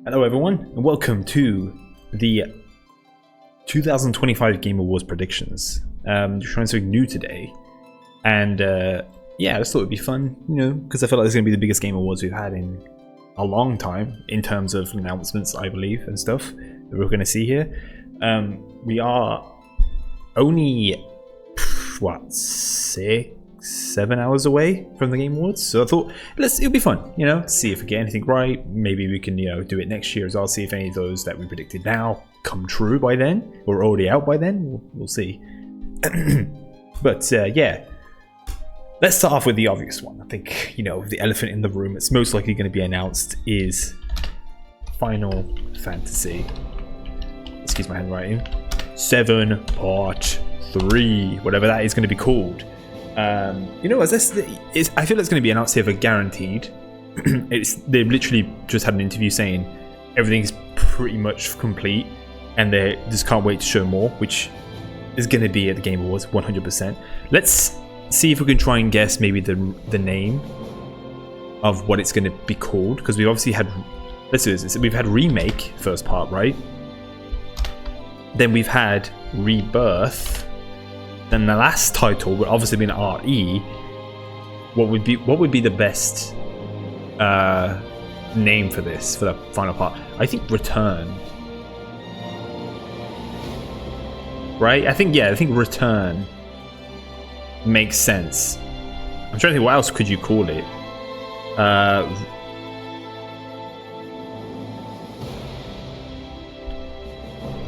Hello everyone, and welcome to the 2025 Game Awards predictions. Trying something new today, and yeah, I just thought it'd be fun, you know, because I feel like this is going to be the biggest Game Awards we've had in a long time in terms of announcements, I believe, and stuff that we're going to see here. We are only, what, 6-7 hours away from the Game Awards, so I thought it'll be fun, you know, see if we get anything right. Maybe we can, you know, do it next year as well, see if any of those that we predicted now come true by then or already out by then. We'll see. But yeah, let's start off with the obvious one. I think, you know, the elephant in the room, it's most likely going to be announced, is Final Fantasy, excuse my handwriting, 7 Part 3, whatever that is going to be called. You know, I feel it's going to be announced here for guaranteed. They literally just had an interview saying everything is pretty much complete and they just can't wait to show more, which is going to be at the Game Awards 100%. Let's see if we can try and guess maybe the name of what it's going to be called, because we've obviously had, let's do this, we've had Remake first part, right? Then we've had Rebirth. Then the last title would obviously be an RE. What would be the best name for this, for the final part? I think Return. Right? I think Return makes sense. I'm trying to think, what else could you call it? Oh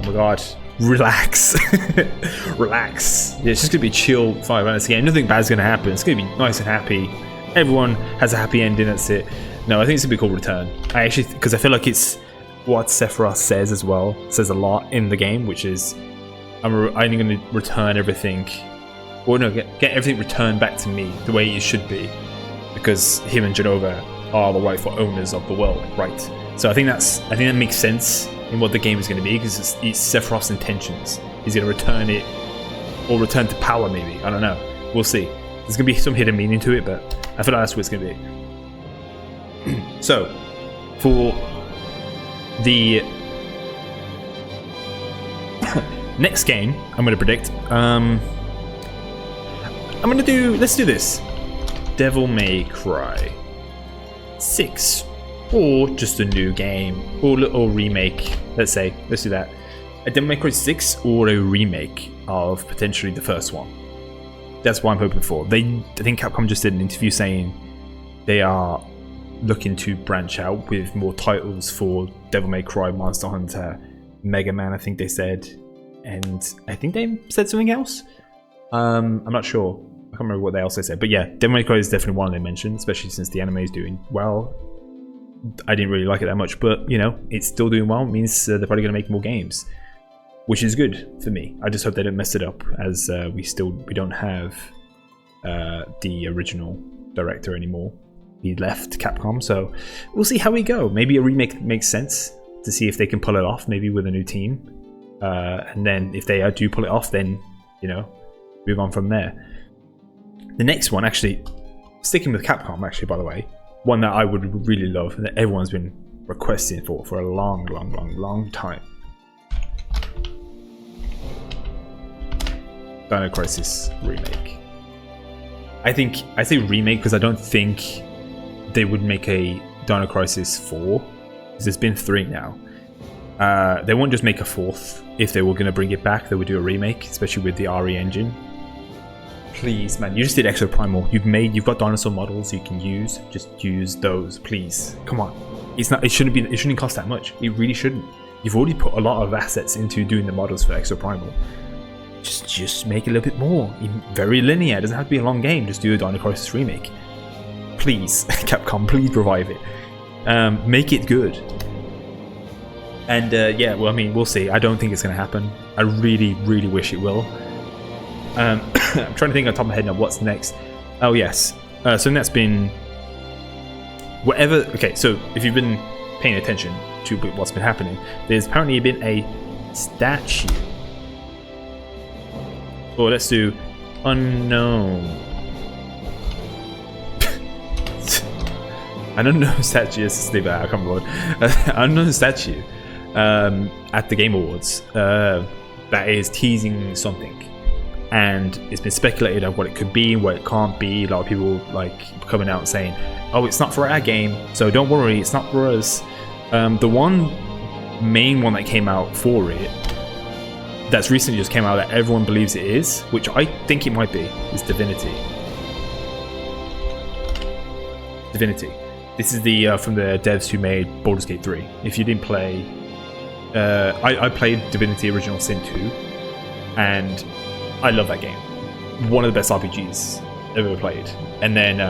my god. Relax. Relax. Yeah, it's just gonna be chill 5 minutes again. Nothing bad's gonna happen. It's gonna be nice and happy. Everyone has a happy ending, that's it. No, I think it's gonna be called Return. I actually, because I feel like it's what Sephiroth says as well. It says a lot in the game, which is I'm gonna return everything, or no, get everything returned back to me the way it should be, because him and Genova are the rightful owners of the world, right? So I think that makes sense in what the game is going to be, because it's Sephiroth's intentions. He's going to return it, or return to power maybe. I don't know. We'll see. There's going to be some hidden meaning to it, but I feel like that's what it's going to be. So, for the next game, I'm going to predict. Let's do this. Devil May Cry 6. Or just a new game, or remake. Let's do that. A Devil May Cry 6 or a remake of potentially the first one. That's what I'm hoping for. I think Capcom just did an interview saying they are looking to branch out with more titles for Devil May Cry, Monster Hunter, Mega Man, I think they said, and I think they said something else. I'm not sure. I can't remember what else they said, but yeah, Devil May Cry is definitely one they mentioned, especially since the anime is doing well. I didn't really like it that much, but you know, it's still doing well. It means they're probably going to make more games, which is good for me. I just hope they don't mess it up, as we don't have the original director anymore. He left Capcom, so we'll see how we go. Maybe a remake makes sense to see if they can pull it off, maybe with a new team, and then if they do pull it off, then, you know, move on from there. The next one, actually, sticking with Capcom, actually, by the way, one that I would really love and that everyone's been requesting for a long time. Dino Crisis remake. I say remake because I don't think they would make a Dino Crisis 4, because there's been 3 now. They won't just make a 4th. If they were going to bring it back, they would do a remake, especially with the RE engine. Please, man, you just did Exo Primal. You've got dinosaur models you can use. Just use those, please. Come on. It shouldn't cost that much. It really shouldn't. You've already put a lot of assets into doing the models for Exo Primal. Just make it a little bit more. Very linear. It doesn't have to be a long game. Just do a Dino Crisis remake. Please, Capcom, please revive it. Make it good. And yeah, well, I mean, we'll see. I don't think it's going to happen. I really wish it will. I'm trying to think on top of my head now what's next. Oh yes, so that's been whatever. Okay, so if you've been paying attention to what's been happening, there's apparently been a statue. Oh, let's do unknown. an unknown statue. Let's leave it out. I can't remember. Unknown statue at the Game Awards that is teasing something, and it's been speculated of what it could be and what it can't be. A lot of people like coming out saying, "Oh, it's not for our game, so don't worry, it's not for us." The one main one that came out for it, that's recently just came out that everyone believes it is, which I think it might be, is Divinity. Divinity. This is the from the devs who made Baldur's Gate 3. If you didn't play, I played Divinity Original Sin 2, and I love that game. One of the best RPGs I've ever played. And then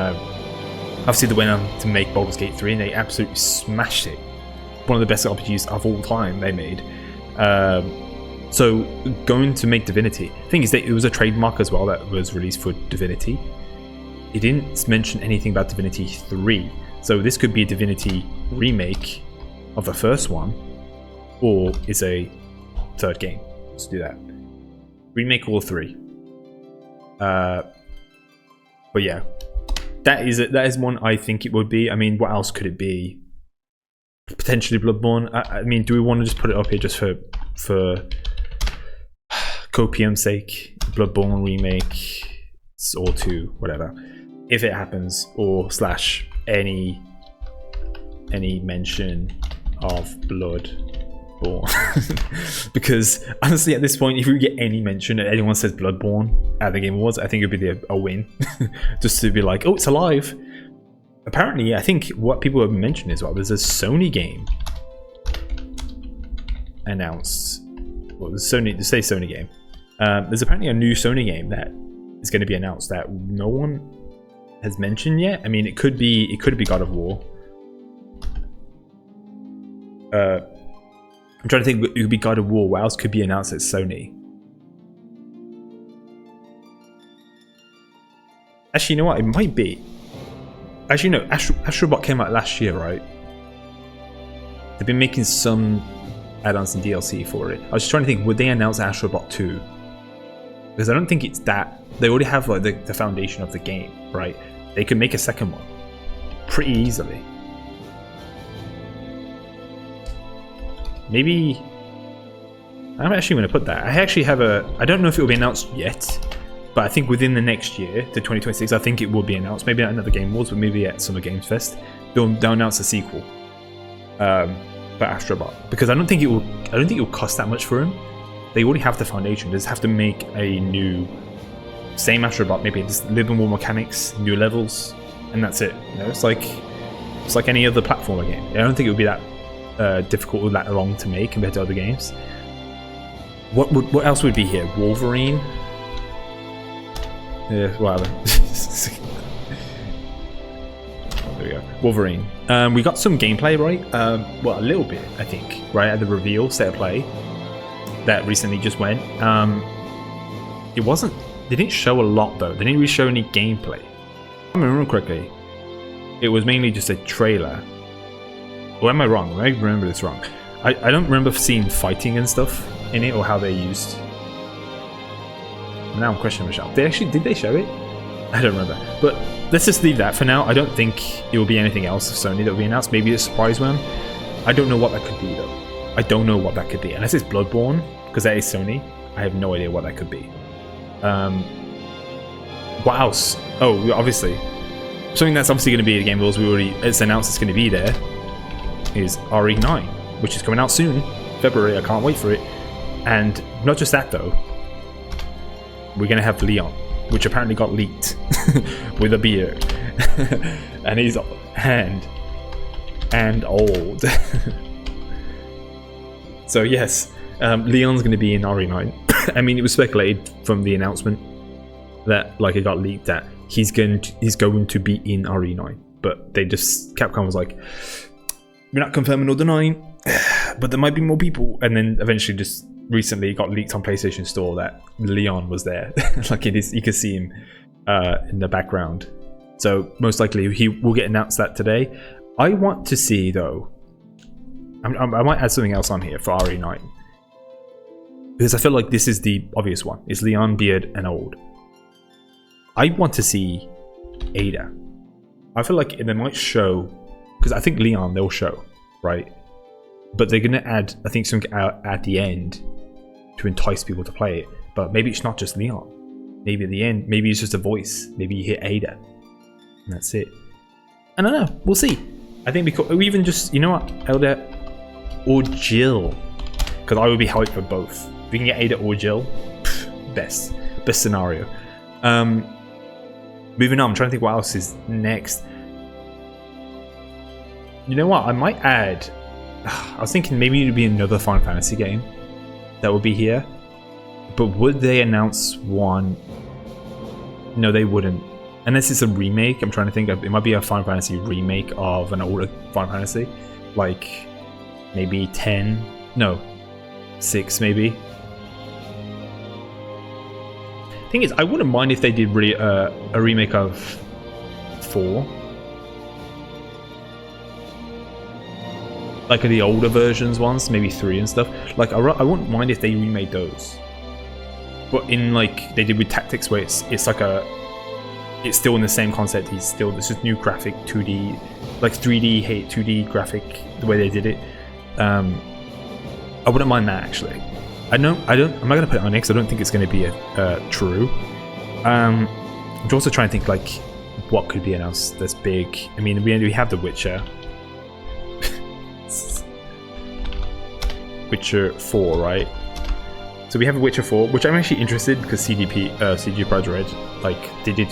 obviously they went on to make Baldur's Gate 3, and they absolutely smashed it. One of the best RPGs of all time they made. So going to make Divinity, the thing is that it was a trademark as well that was released for Divinity. It didn't mention anything about Divinity 3, so this could be a Divinity remake of the first one, or is a third game. Let's do that. Remake all three. But yeah, that is one I think it would be. I mean, what else could it be? Potentially Bloodborne. I mean, do we want to just put it up here just for copium's sake? Bloodborne remake or 2, whatever, if it happens, or slash any mention of Bloodborne. Because honestly, at this point, if we get any mention and anyone says Bloodborne at the Game Awards, I think it'd be a win. Just to be like, oh, it's alive. Apparently, I think what people have mentioned as well, there's a Sony game announced. Well, there's Sony game. There's apparently a new Sony game that is going to be announced that no one has mentioned yet. I mean, it could be God of War. I'm trying to think. It could be God of War. What else could be announced at Sony? Actually, you know what? It might be. Actually, no. Astrobot came out last year, right? They've been making some add-ons and DLC for it. I was just trying to think, would they announce Astrobot 2? Because I don't think it's that. They already have like the foundation of the game, right? They could make a second one pretty easily. Maybe I'm actually going to put that. I actually have I don't know if it will be announced yet, but I think within the next year, to 2026, I think it will be announced. Maybe not another Game Awards, but maybe at Summer Games Fest, they'll announce a sequel for Astrobot, because I don't think it will cost that much for them. They already have the foundation. They just have to make a new, same Astrobot, maybe just a little more mechanics, new levels, and that's it. You know, it's like any other platformer game. I don't think it would be that difficult or that long to make compared to other games. What else would be here? Wolverine. Yeah, whatever. There we go. Wolverine. We got some gameplay, right? Well, a little bit, I think, right at the reveal state of play that recently just went. It wasn't. They didn't show a lot though. They didn't really show any gameplay. If I remember correctly, it was mainly just a trailer. Or am I wrong? I remember this wrong. I don't remember seeing fighting and stuff in it, or how they used. Now I'm questioning myself. Did they show it? I don't remember. But let's just leave that for now. I don't think it will be anything else of Sony that will be announced. Maybe a surprise one. I don't know what that could be though. I don't know what that could be. Unless it's Bloodborne, because that is Sony. I have no idea what that could be. What else? Oh, obviously. Something that's obviously going to be a game rules. It's announced it's going to be there. Is RE9, which is coming out soon. February. I can't wait for it. And not just that though. We're going to have Leon, which apparently got leaked with a beard. And he's and old. So yes, Leon's going to be in RE9. I mean, it was speculated from the announcement that like it got leaked that he's going to be in RE9, but Capcom was like, we're not confirming or denying, but there might be more people. And then eventually, just recently, it got leaked on PlayStation Store that Leon was there. Like it is, you can see him in the background. So most likely he will get announced that today. I want to see though. I might add something else on here for RE9, because I feel like this is the obvious one. It's Leon, beard, and old. I want to see Ada. I feel like they might show because I think Leon they'll show, right? But they're gonna add, I think, something out at the end to entice people to play it. But maybe it's not just Leon. Maybe at the end, maybe it's just a voice. Maybe you hear Ada, and that's it. I don't know. We'll see. I think we even just, you know what, Ada or Jill, because I would be hyped for both. If we can get Ada or Jill, best scenario. Moving on, I'm trying to think what else is next. You know what? I might add. I was thinking maybe it would be another Final Fantasy game that would be here, but would they announce one? No, they wouldn't. Unless it's a remake. I'm trying to think of, it might be a Final Fantasy remake of an older Final Fantasy, like maybe 10. No, 6 maybe. Thing is, I wouldn't mind if they did really a remake of 4. Like the older versions ones, maybe 3 and stuff. Like I wouldn't mind if they remade those. But in like they did with Tactics, where it's like it's still in the same concept. It's still this is new graphic 2D, like 3D 2D graphic, the way they did it. I wouldn't mind that actually. I'm not gonna put it on it because I don't think it's gonna be true. I'm also trying to think like what could be announced that's big. I mean, we have The Witcher. Witcher 4, right? So we have Witcher 4, which I'm actually interested because CG Projekt Red, like they did.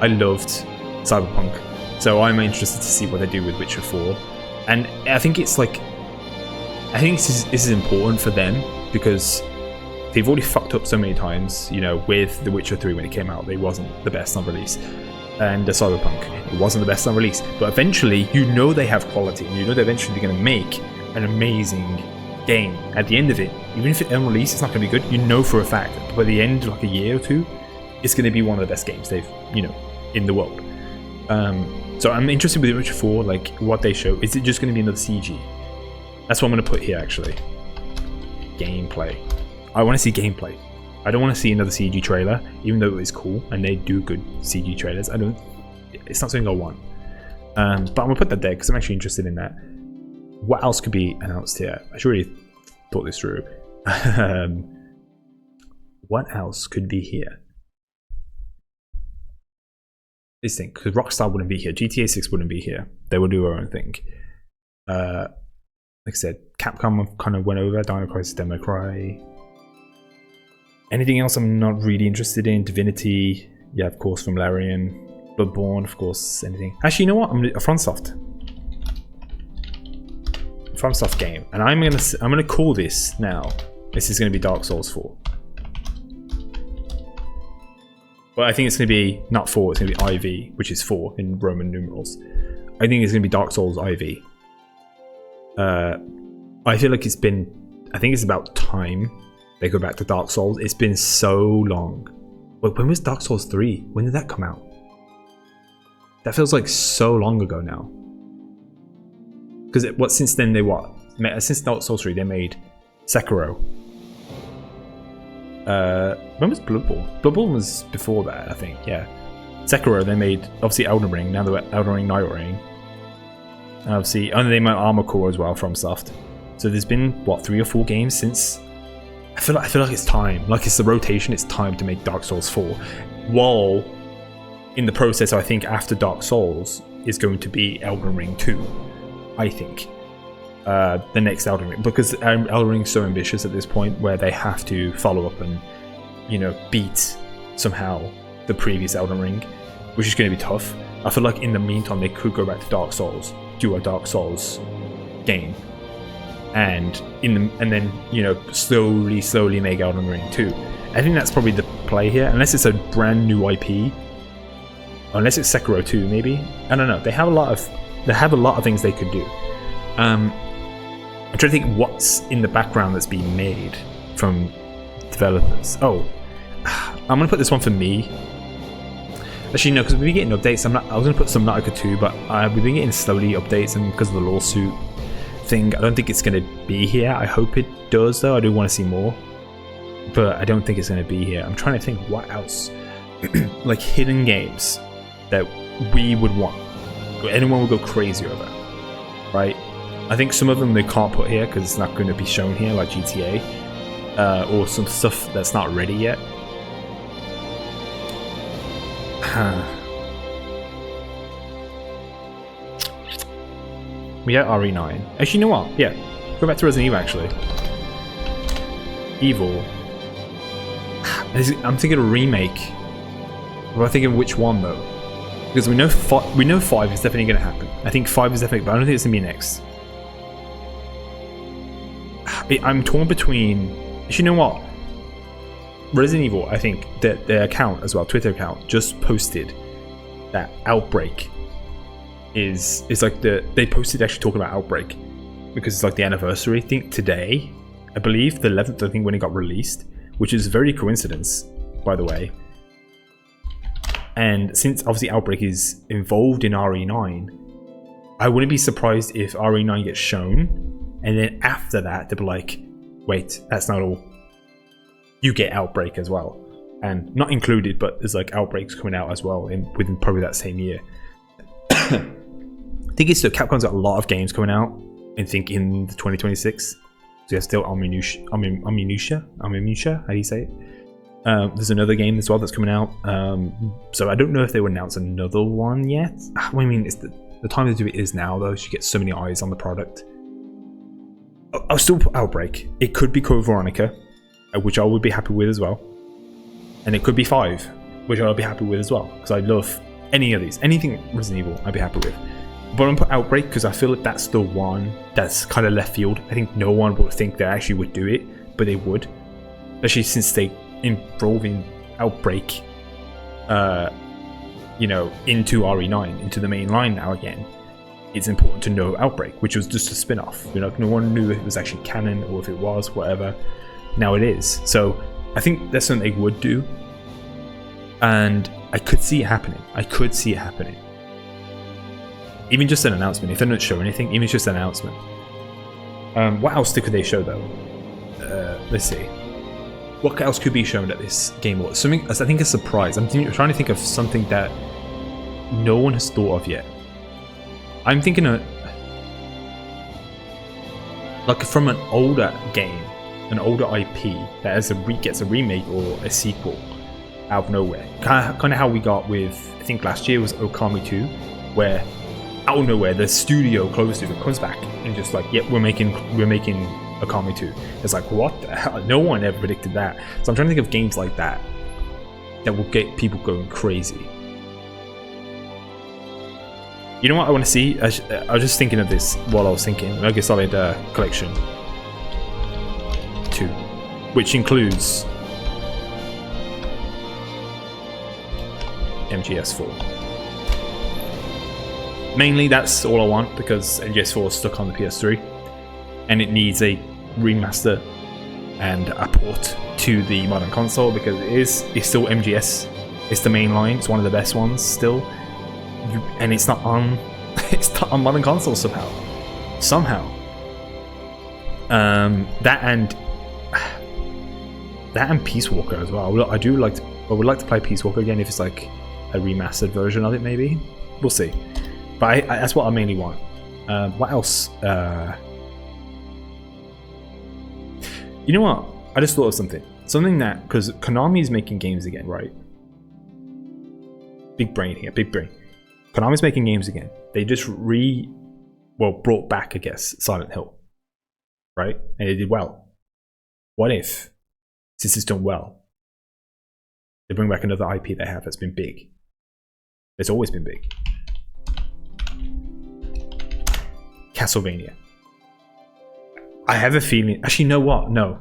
I loved Cyberpunk, so I'm interested to see what they do with Witcher 4, and I think it's like, I think this is important for them because they've already fucked up so many times. You know, with The Witcher 3 when it came out, it wasn't the best on release, and the Cyberpunk, it wasn't the best on release. But eventually, you know they have quality, and you know they're eventually going to make an amazing game at the end of it. Even if it's on release, it's not going to be good. You know for a fact that by the end, like a year or two, it's going to be one of the best games they've, you know, in the world. So I'm interested with The Witcher 4, like what they show. Is it just going to be another CG? That's what I'm going to put here actually. Gameplay. I want to see gameplay. I don't want to see another CG trailer, even though it is cool and they do good CG trailers. It's not something I want. But I'm going to put that there because I'm actually interested in that. What else could be announced here? I should really thought this through. What else could be here? This thing, because Rockstar wouldn't be here. GTA 6 wouldn't be here. They would do their own thing. Like I said, Capcom kind of went over. Dino Crisis, Demo Cry. Anything else I'm not really interested in? Divinity. Yeah, of course, from Larian. Bloodborne, of course, anything. Actually, you know what? I'm FromSoft. FromSoft game, and I'm gonna call this now. This is gonna be Dark Souls 4, but I think it's gonna be not 4. It's gonna be IV, which is 4 in Roman numerals. I think it's gonna be Dark Souls IV. I feel like it's been. I think it's about time they go back to Dark Souls. It's been so long. But when was Dark Souls 3? When did that come out? That feels like so long ago now. Because since then since Dark Souls 3 they made Sekiro. When was Bloodborne? Bloodborne was before that, I think. Yeah, Sekiro they made obviously Elden Ring. Now they're Elden Ring, Night Ring. And obviously, and they made Armored Core as well from Soft. So there's been what 3 or 4 games since. I feel like it's time. Like it's the rotation. It's time to make Dark Souls 4. While in the process, I think after Dark Souls is going to be Elden Ring 2. I think the next Elden Ring, because Elden Ring is so ambitious at this point where they have to follow up and, you know, beat somehow the previous Elden Ring, which is going to be tough. I feel like in the meantime they could go back to Dark Souls, do a Dark Souls game, and then, you know, slowly make Elden Ring 2. I think that's probably the play here, unless it's a brand new IP, unless it's Sekiro 2 maybe. I don't know. They have a lot of things they could do. I'm trying to think what's in the background that's being made from developers. Oh, I'm gonna put this one for me. Actually, no, because we've been getting updates. I was gonna put some Nautica 2, but we've been getting slowly updates, and because of the lawsuit thing, I don't think it's gonna be here. I hope it does, though. I do want to see more, but I don't think it's gonna be here. I'm trying to think what else, like hidden games that we would want. anyone will go crazy over, right? I think some of them they can't put here because it's not going to be shown here, like GTA, or some stuff that's not ready yet. We got RE9. Actually, you know what? Yeah, go back to Resident Evil. Actually, Evil. I'm thinking a remake. But I'm thinking which one though, because we know 5 is definitely going to happen. I think 5 is definitely, but I don't think it's going to be next. I'm torn between. Actually, you know what? Resident Evil. I think that their account as well, Twitter account, just posted that Outbreak is like they posted actually talking about Outbreak because it's like the anniversary. I think today, I believe the 11th. I think when it got released, which is very coincidence, by the way. And since obviously Outbreak is involved in RE9, I wouldn't be surprised if RE9 gets shown, and then after that they'll be like, wait, that's not all. You get Outbreak as well, and not included, but there's like Outbreaks coming out as well within probably that same year. I think it's still Capcom's got a lot of games coming out. I think in 2026. So yeah, still Amnesia. How do you say it? There's another game as well that's coming out. So I don't know if they will announce another one yet. I mean, it's the time to do it is now, though. You get so many eyes on the product. I'll still put Outbreak. It could be Code Veronica, which I would be happy with as well. And it could be 5, which I'll be happy with as well. Because I love any of these. Anything Resident Evil, I'd be happy with. But I'm put Outbreak because I feel like that's the one that's kind of left field. I think no one would think they actually would do it, but they would. Especially since they involve in Outbreak, you know, into RE9, into the main line now again. It's important to know Outbreak, which was just a spin-off. You know, no one knew if it was actually canon or if it was, whatever. Now it is. So I think that's something they would do. And I could see it happening. Even just an announcement. If they don't show anything, even just an announcement. What else could they show though? Let's see. What else could be shown at this Game Awards? Something, I think, a surprise. I'm trying to think of something that no one has thought of yet. I'm thinking of like from an older game, an older IP that has gets a remake or a sequel out of nowhere. Kind of how we got with, I think last year was Okami 2, where out of nowhere the studio, Clover Studio, comes back and just like, yep, we're making Okami 2. It's like, what the hell? No one ever predicted that. So I'm trying to think of games like that that will get people going crazy. You know what I want to see? I was just thinking of this while I was thinking. Metal Gear Solid Collection 2, which includes MGS4. Mainly that's all I want because MGS4 is stuck on the PS3 and it needs a remaster and a port to the modern console because it's still MGS. It's the main line. It's one of the best ones still. And it's not on modern consoles somehow. That and Peace Walker as well. I would like to play Peace Walker again if it's like a remastered version of it. Maybe we'll see. But that's what I mainly want. What else? You know what? I just thought of something that, because Konami is making games again, right? Big brain here, big brain. Konami's making games again. They just brought back, I guess, Silent Hill, right? And they did well. What if, since it's done well, they bring back another IP they have that's been big? It's always been big. Castlevania. I have a feeling. Actually, you know what? No.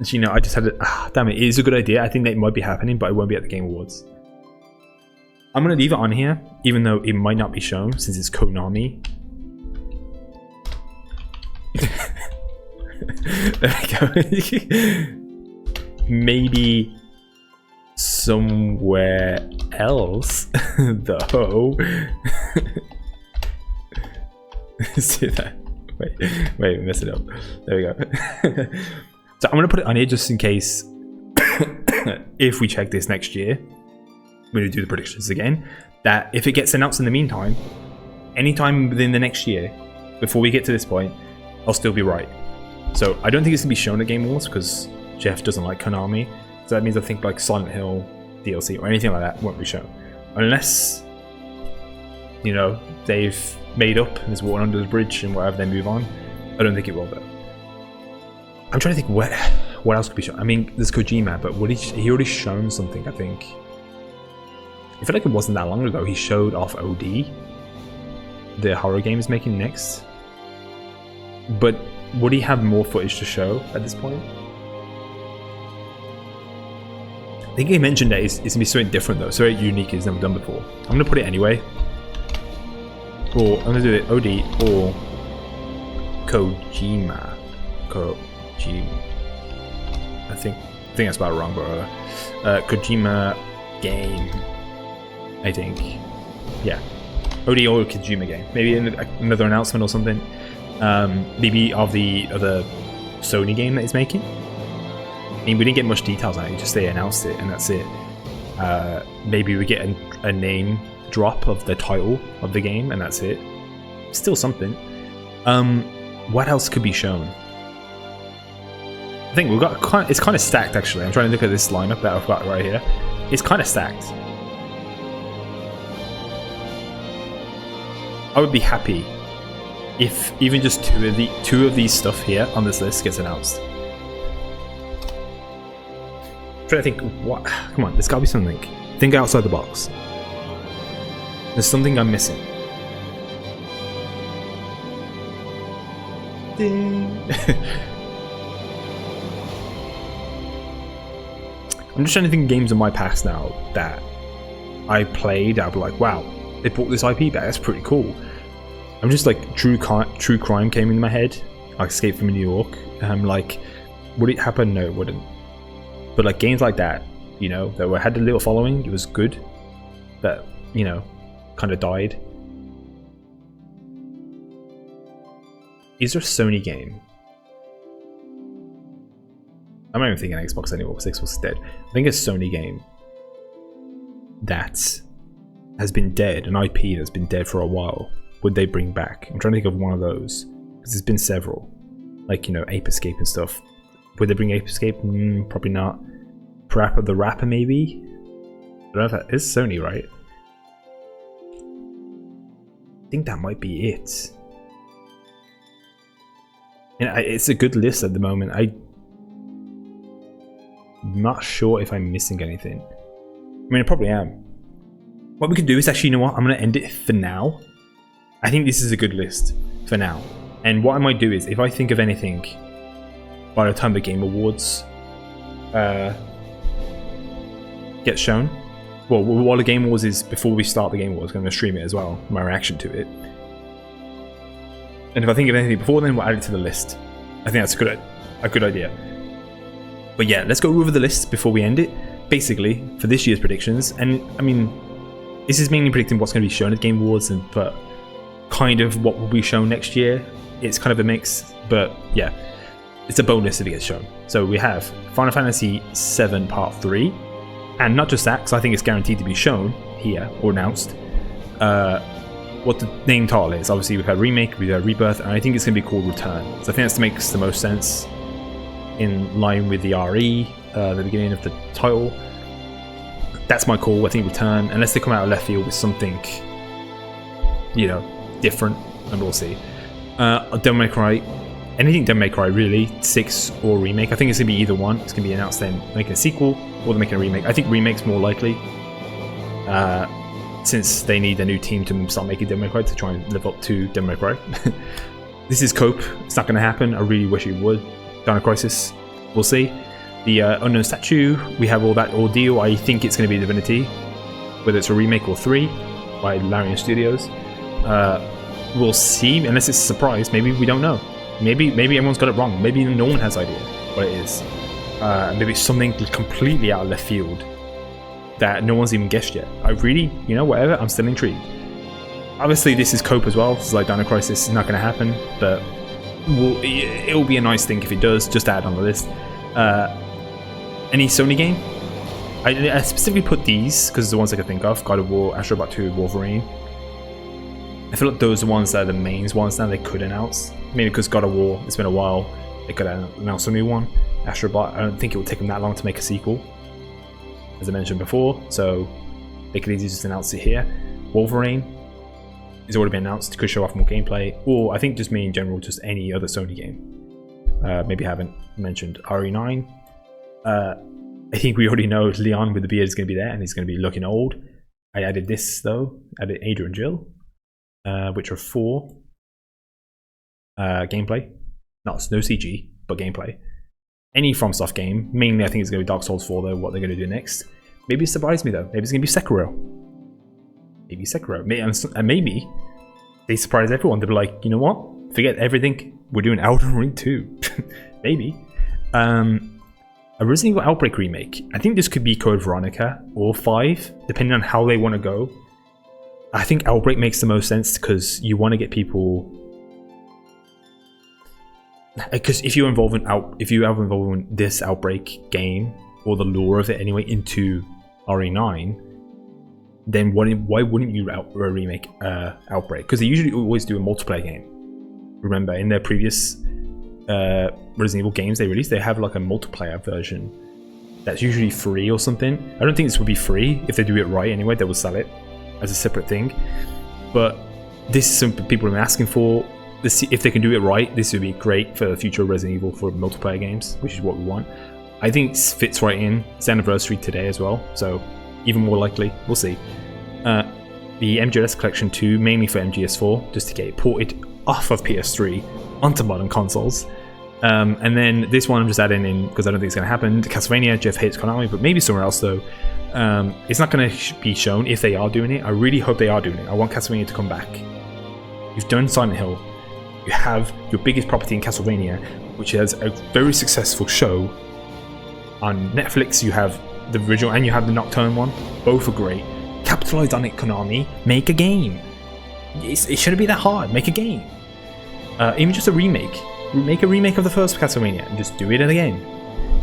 You know, I just had a. Damn it! It is a good idea. I think that it might be happening, but it won't be at the Game Awards. I'm gonna leave it on here, even though it might not be shown since it's Konami. There we go. Maybe somewhere else, though. See that? Wait, mess it up. There we go. So I'm gonna put it on here just in case if we check this next year, when we do the predictions again, that if it gets announced in the meantime, anytime within the next year, before we get to this point, I'll still be right. So I don't think it's going to be shown at Game Awards because Jeff doesn't like Konami. So that means I think like Silent Hill DLC or anything like that won't be shown. Unless, you know, they've made up and there's water under the bridge and whatever, they move on. I don't think it will though. I'm trying to think what else could be shown. I mean, there's Kojima, but he already shown something, I think. I feel like it wasn't that long ago. He showed off OD, the horror game he's making next. But would he have more footage to show at this point? I think he mentioned that it's going to be something different though, so unique he's never done before. I'm going to put it anyway. Or I'm going to do it OD or Kojima. I think that's about wrong, but Kojima game. I think, yeah, OD or Kojima game. Maybe another announcement or something. Maybe of the other Sony game that he's making. I mean, we didn't get much details on it. Just they announced it and that's it. Maybe we get a name drop of the title of the game and that's it. Still something. What else could be shown? I think we've got it's kind of stacked actually. I'm trying to look at this lineup that I've got right here. It's kind of stacked. I would be happy if even just two of these stuff here on this list gets announced. I'm trying to think, what? Come on, there's got to be something. Think outside the box. There's something I'm missing. Ding. I'm just trying to think of games in my past now that I played. I'd be like, wow, they brought this IP back. That's pretty cool. I'm just like true crime came in my head. Like Escape from New York. I'm like, would it happen? No, it wouldn't. But like games like that, you know, that had a little following, it was good. That, you know, kind of died. Is there a Sony game? I'm not even thinking Xbox anymore because Xbox is dead. I think a Sony game that has been dead, an IP that's been dead for a while, would they bring back? I'm trying to think of one of those because there's been several, like, you know, Ape Escape and stuff. Would they bring Ape Escape? Probably not. Parappa the Rapper maybe? I don't know if that is Sony, right? I think that might be it. And it's a good list at the moment. I'm not sure if I'm missing anything. I mean, I probably am. What we could do is actually, you know what? I'm going to end it for now. I think this is a good list for now. And what I might do is, if I think of anything by the time the Game Awards gets shown, well, while the Game Awards is, before we start the Game Awards, I'm going to stream it as well, my reaction to it. And if I think of anything before then, we'll add it to the list. I think that's a good idea. But yeah, let's go over the list before we end it. Basically, for this year's predictions, and I mean, this is mainly predicting what's going to be shown at Game Awards, but kind of what will be shown next year. It's kind of a mix, but yeah, it's a bonus if it gets shown. So we have Final Fantasy VII Part 3, and not just that, because I think it's guaranteed to be shown here or announced. What the name title is. Obviously, we've had Remake, we've had Rebirth, and I think it's going to be called Return. So I think that makes the most sense in line with the RE, the beginning of the title. That's my call. I think Return, unless they come out of left field with something, you know, different, and we'll see. Devil May Cry, anything Devil May Cry really, 6 or Remake. I think it's going to be either one. It's going to be announced then making a sequel, or they're making a remake. I think Remake's more likely. Since they need a new team to start making Devil May Cry to try and live up to Devil May Cry. This is Cope. It's not going to happen. I really wish it would. Dino Crisis. We'll see. The Unknown Statue. We have all that ordeal. I think it's going to be Divinity. Whether it's a remake or 3 by Larian Studios. We'll see. Unless it's a surprise. Maybe we don't know. Maybe everyone's got it wrong. Maybe no one has idea what it is. Maybe it's something completely out of left field that no one's even guessed yet. I really, you know, whatever, I'm still intrigued. Obviously, this is Cope as well. It's like Dino Crisis is not going to happen, but it'll be a nice thing if it does, just add on the list. Any Sony game? I specifically put these because it's the ones I could think of: God of War, Astro Bot 2, Wolverine. I feel like those are the ones that are the main ones now they could announce. Maybe because God of War, it's been a while, they could announce a new one. Astro Bot, I don't think it would take them that long to make a sequel, as I mentioned before, so they could easily just announce it here. Wolverine has already been announced, could show off more gameplay, or I think just me in general, just any other Sony game. Maybe I haven't mentioned RE9. I think we already know Leon with the beard is going to be there, and he's going to be looking old. I added this though, added Ada and Jill, which are for gameplay. No CG, but gameplay. Any FromSoft game, mainly I think it's going to be Dark Souls 4 though, what they're going to do next. Maybe it surprised me though, maybe it's going to be Sekiro. Maybe Sekiro. And maybe they surprise everyone, they'll be like, you know what? Forget everything, we're doing Elden Ring 2. Maybe. A Resident Evil Outbreak remake. I think this could be Code Veronica or 5, depending on how they want to go. I think Outbreak makes the most sense because you want to get people... Because if you have involved in this Outbreak game, or the lore of it anyway, into RE9, then why wouldn't you remake Outbreak? Because they usually always do a multiplayer game. Remember, in their previous Resident Evil games they released, they have like a multiplayer version that's usually free or something. I don't think this would be free. If they do it right anyway, they will sell it as a separate thing. But this is something people have been asking for. If they can do it right, this would be great for the future of Resident Evil for multiplayer games, which is what we want. I think it fits right in. It's anniversary today as well, so even more likely. We'll see. The MGS Collection 2, mainly for MGS4, just to get it ported off of PS3 onto modern consoles. And then this one I'm just adding in because I don't think it's going to happen. Castlevania, Jeff hates Konami, but maybe somewhere else though. It's not going to be shown if they are doing it. I really hope they are doing it. I want Castlevania to come back. You've done Silent Hill. You have your biggest property in Castlevania, which has a very successful show on Netflix. You have the original and you have the Nocturne one. Both are great. Capitalize on it, Konami. Make a game. It shouldn't be that hard. Make a game. Even just a remake. Make a remake of the first Castlevania and just do it again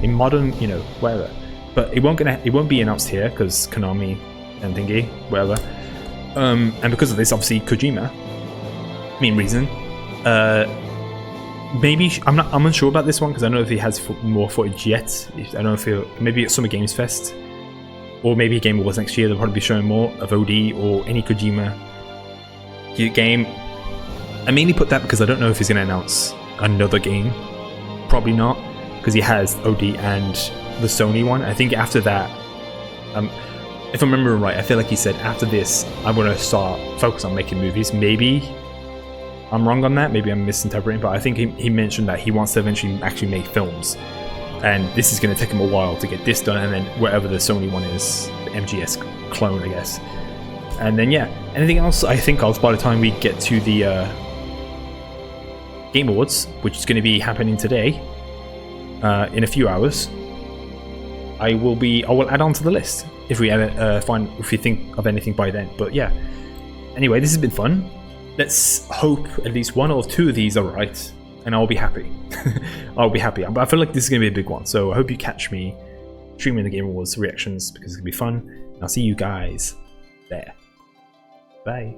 in modern, you know, whatever. But it won't be announced here because Konami and thingy, whatever. And because of this, obviously Kojima. Main reason. Maybe I'm unsure about this one because I don't know if he has more footage yet. I don't know if maybe at Summer Games Fest or maybe Game Awards next year. They'll probably be showing more of OD or any Kojima game. I mainly put that because I don't know if he's going to announce another game. Probably not, because he has OD and the Sony one. I think after that, if I remember right, I feel like he said after this I'm going to start focus on making movies. Maybe I'm wrong on that, maybe I'm misinterpreting, but I think he mentioned that he wants to eventually actually make films, and this is going to take him a while to get this done, and then wherever the Sony one is, the MGS clone I guess. And then yeah, anything else I think of by the time we get to the Game Awards, which is going to be happening today, in a few hours, I will add on to the list if we if we think of anything by then. But yeah, anyway, this has been fun. Let's hope at least one or two of these are right, and I'll be happy. I'll be happy. But I feel like this is going to be a big one, so I hope you catch me streaming the Game Awards reactions because it's going to be fun. And I'll see you guys there. Bye.